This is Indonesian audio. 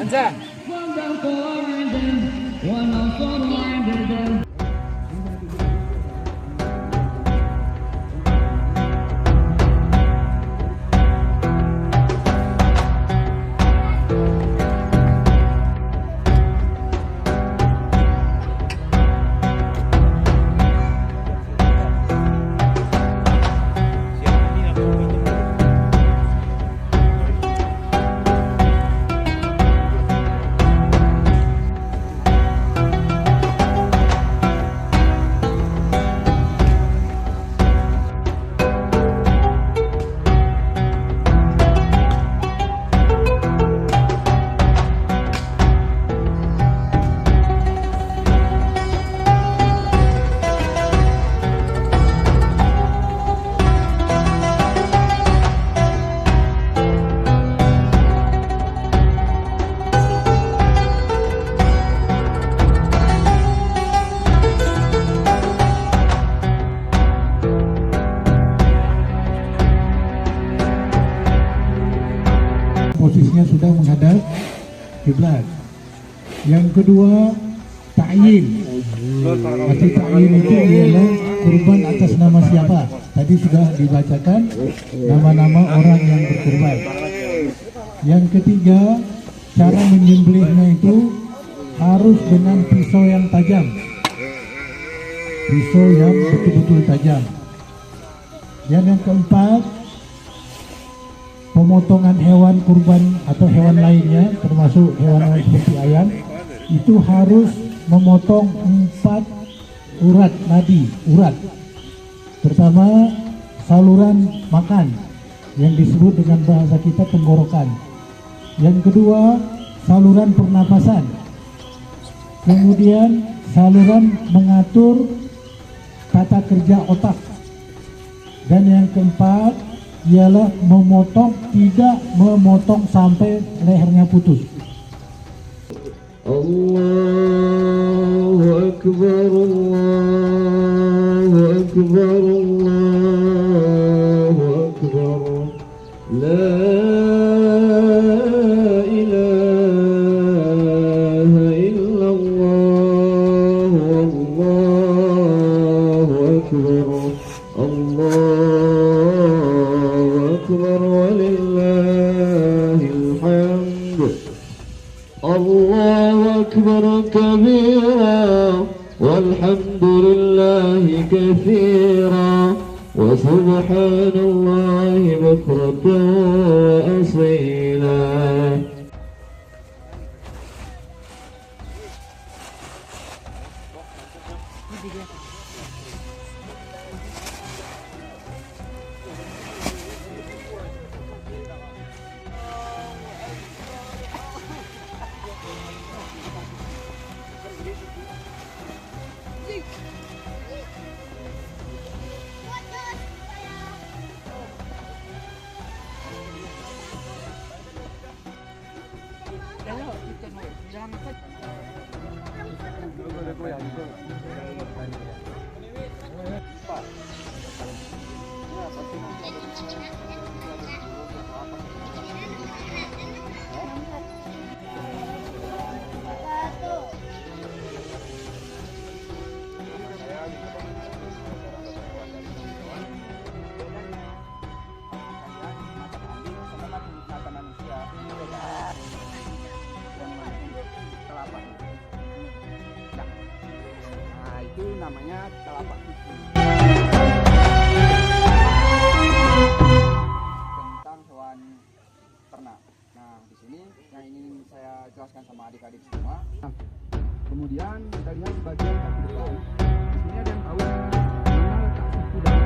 أنزل. Posisinya sudah menghadap kiblat. Yang kedua, ta'yin. Arti ta'yin itu ialah kurban atas nama siapa. Tadi sudah dibacakan nama-nama orang yang berkurban. Yang ketiga, cara menyembelihnya itu harus dengan pisau yang tajam. Pisau yang betul-betul tajam. Dan yang keempat, pemotongan hewan kurban atau hewan lainnya termasuk hewan seperti ayam itu harus memotong 4 urat nadi. Pertama, saluran makan yang disebut dengan bahasa kita tenggorokan. Yang kedua, saluran pernapasan. Kemudian saluran mengatur tata kerja otak. Dan yang keempat ialah tidak memotong sampai lehernya putus. Allahu Akbar, Allahu Akbar, Allahu Akbar. La ilaha illallah, Allahu Akbar, Allahu Akbar, walillahil hamd. Allahu Akbar kabira, walhamdulillahi katsira, wa subhanallahi bukratan wa asila. Itu namanya telapak kuku. Tentang hewan ternak. Nah, di sini yang ingin saya jelaskan sama adik-adik semua. Nah, kemudian kita lihat bagian kaki depan. Di sini ada yang tahu mana letak siku dan